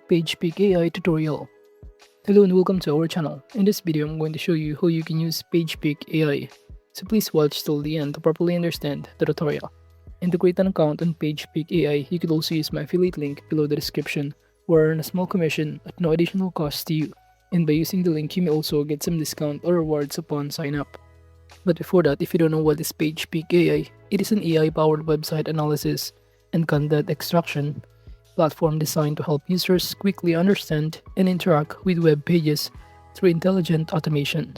Pagepeek AI tutorial. Hello and welcome to our channel. In this video, I'm going to show you how you can use Pagepeek AI. So please watch till the end to properly understand the tutorial. And to create an account on Pagepeek AI, you could also use my affiliate link below the description, or earn a small commission at no additional cost to you. And by using the link, you may also get some discount or rewards upon sign up. But before that, if you don't know what is Pagepeek AI, it is an AI-powered website analysis and content extraction platform designed to help users quickly understand and interact with web pages through intelligent automation.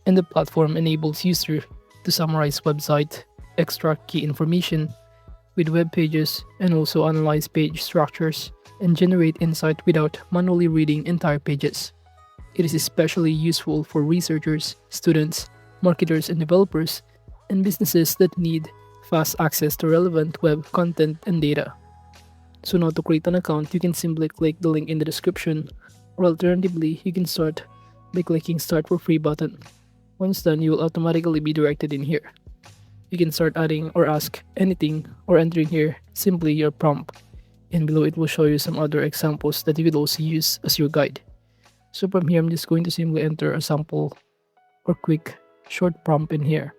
And the platform enables users to summarize website, extract key information with web pages, and also analyze page structures and generate insight without manually reading entire pages. It is especially useful for researchers, students, marketers and developers, and businesses that need fast access to relevant web content and data. So now to create an account, you can simply click the link in the description, or alternatively, you can start by clicking Start for Free button. Once done, you will automatically be directed in here. You can start adding or ask anything or entering here simply your prompt, and below it will show you some other examples that you could also use as your guide. So from here, I'm just going to simply enter a sample or quick short prompt in here.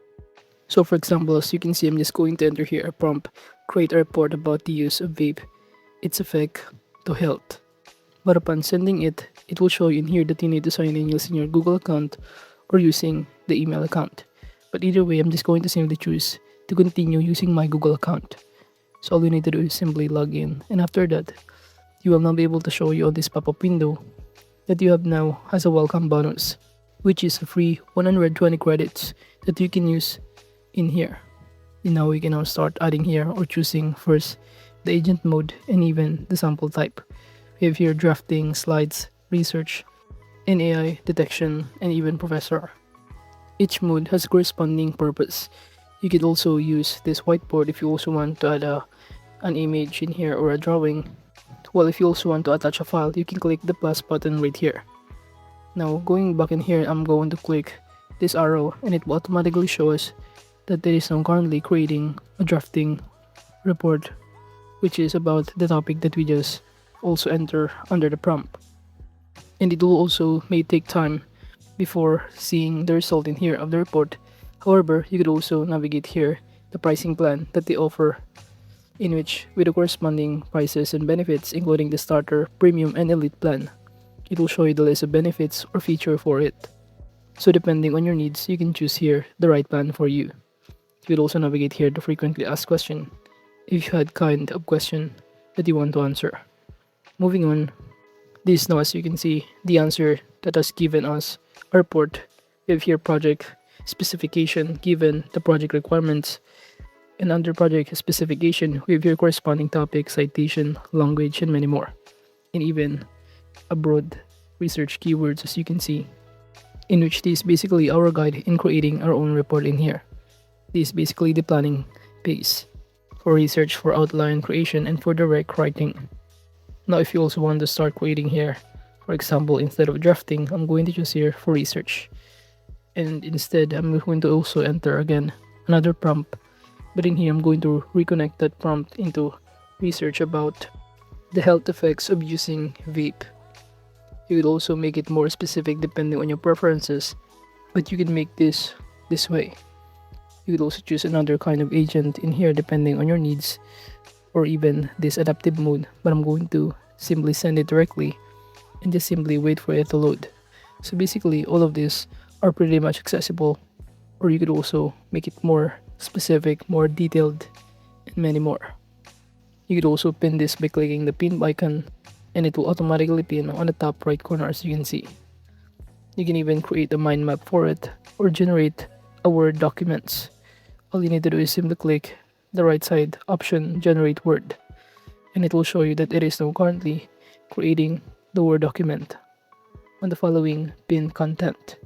So for example, as you can see, I'm just going to enter here a prompt, create a report about the use of vape, its effect to health. But upon sending it, it will show you in here that you need to sign in using your Google account or using the email account. But either way, I'm just going to simply choose to continue using my Google account. So all you need to do is simply log in, and after that, you will now be able to show you on this pop-up window that you have now has a welcome bonus, which is a free 120 credits that you can use in here. And now we can now start adding here or choosing first the agent mode and even the sample type. We have here drafting, slides, research, and AI detection, and even professor. Each mode has a corresponding purpose. You could also use this whiteboard if you also want to add an image in here or a drawing. Well, if you also want to attach a file, you can click the plus button right here. Now going back in here, I'm going to click this arrow and it will automatically show us that there is now currently creating a drafting report, which is about the topic that we just also enter under the prompt. And it will also may take time before seeing the result in here of the report. However, you could also navigate here the pricing plan that they offer, in which with the corresponding prices and benefits including the starter, premium and elite plan. It will show you the list of benefits or feature for it. So depending on your needs, you can choose here the right plan for you. You could also navigate here the frequently asked question if you had kind of question that you want to answer. Moving on, this now as you can see the answer that has given us a report. We have here project specification given the project requirements, and under project specification we have here corresponding topic, citation, language and many more, and even a broad research keywords as you can see, in which this is basically our guide in creating our own report in here. This is basically the planning phase for research, for outline creation and for direct writing. Now if you also want to start creating here, for example, instead of drafting, I'm going to choose here for research, and instead I'm going to also enter again another prompt, but in here I'm going to reconnect that prompt into research about the health effects of using vape. You could also make it more specific depending on your preferences, but you can make this way. You could also choose another kind of agent in here depending on your needs, or even this adaptive mode, but I'm going to simply send it directly and just simply wait for it to load. So basically all of these are pretty much accessible, or you could also make it more specific, more detailed, and many more. You could also pin this by clicking the pin icon and it will automatically pin on the top right corner as you can see. You can even create a mind map for it or generate a Word documents. All you need to do is simply click the right side option, generate Word, and it will show you that it is now currently creating the Word document on the following pinned content.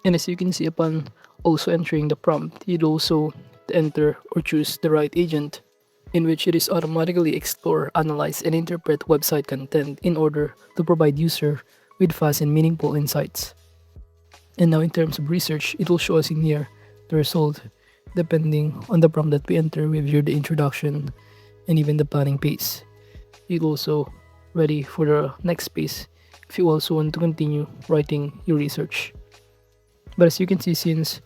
And as you can see, upon also entering the prompt, you'd also enter or choose the right agent, in which it is automatically explore, analyze, and interpret website content in order to provide user with fast and meaningful insights. And now in terms of research, it will show us in here the result depending on the prompt that we enter. We have here the introduction and even the planning phase. You'll also ready for the next phase if you also want to continue writing your research. But as you can see, since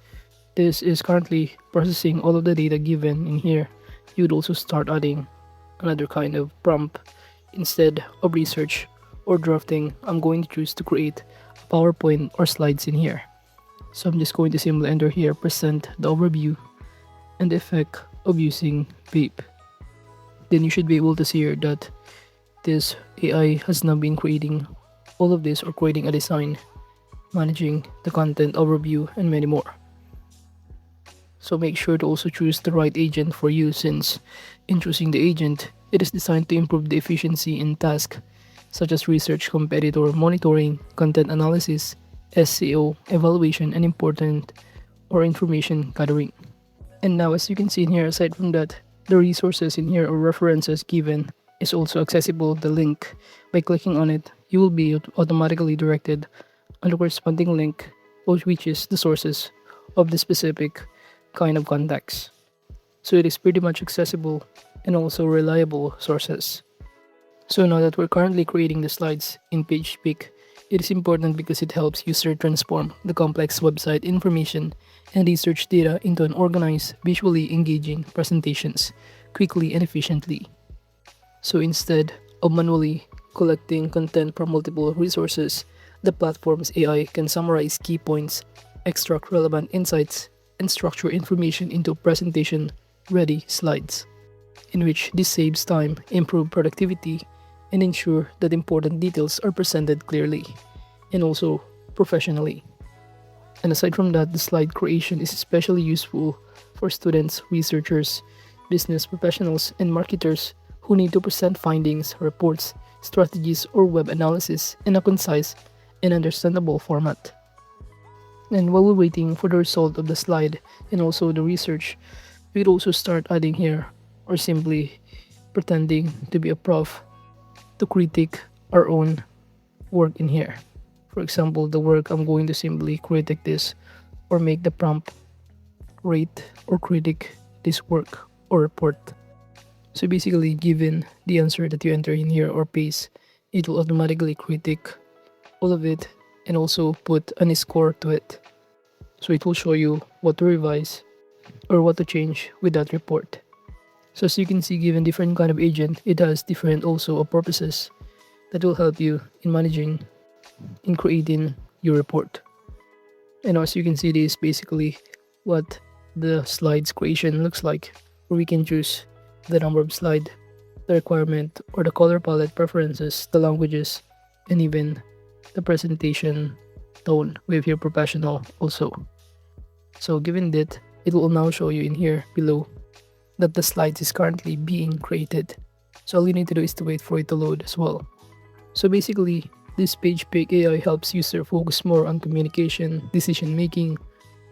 this is currently processing all of the data given in here, you would also start adding another kind of prompt. Instead of research or drafting, I'm going to choose to create a PowerPoint or slides in here. So I'm just going to simply enter here, present the overview and the effect of using vape. Then you should be able to see here that this AI has now been creating all of this, or creating a design, managing the content overview, and many more. So make sure to also choose the right agent for you, since in choosing the agent, it is designed to improve the efficiency in tasks such as research, competitor monitoring, content analysis, SEO, evaluation, and important or information gathering. And now, as you can see in here, aside from that, the resources in here or references given is also accessible. The link, by clicking on it, you will be automatically directed on the corresponding link, which is the sources of the specific kind of contacts. So it is pretty much accessible and also reliable sources. So now that we're currently creating the slides in Pagepeek, it is important because it helps user transform the complex website information and research data into an organized, visually engaging presentations quickly and efficiently. So instead of manually collecting content from multiple resources, the platform's AI can summarize key points, extract relevant insights, and structure information into presentation-ready slides, in which this saves time, improves productivity, and ensure that important details are presented clearly and also professionally. And aside from that, the slide creation is especially useful for students, researchers, business professionals, and marketers who need to present findings, reports, strategies, or web analysis in a concise and understandable format. And while we're waiting for the result of the slide and also the research, we'd also start adding here, or simply pretending to be a prof, to critique our own work in here. For example, the work, I'm going to simply critique this or make the prompt rate or critique this work or report. So basically, given the answer that you enter in here or paste, it will automatically critique all of it and also put a score to it. So it will show you what to revise or what to change with that report. So as you can see, given different kind of agent, it has different also purposes that will help you in managing, in creating your report. And as you can see, this is basically what the slides creation looks like, where we can choose the number of slide, the requirement, or the color palette preferences, the languages, and even the presentation tone with your professional also. So given that, it will now show you in here below that the slides is currently being created. So all you need to do is to wait for it to load as well. So basically, this Pagepeek AI helps user focus more on communication, decision making,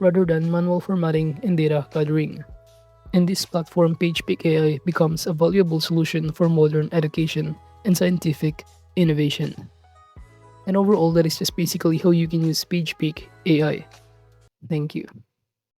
rather than manual formatting and data gathering. And this platform, Pagepeek AI, becomes a valuable solution for modern education and scientific innovation. And overall, that is just basically how you can use Pagepeek AI. Thank you.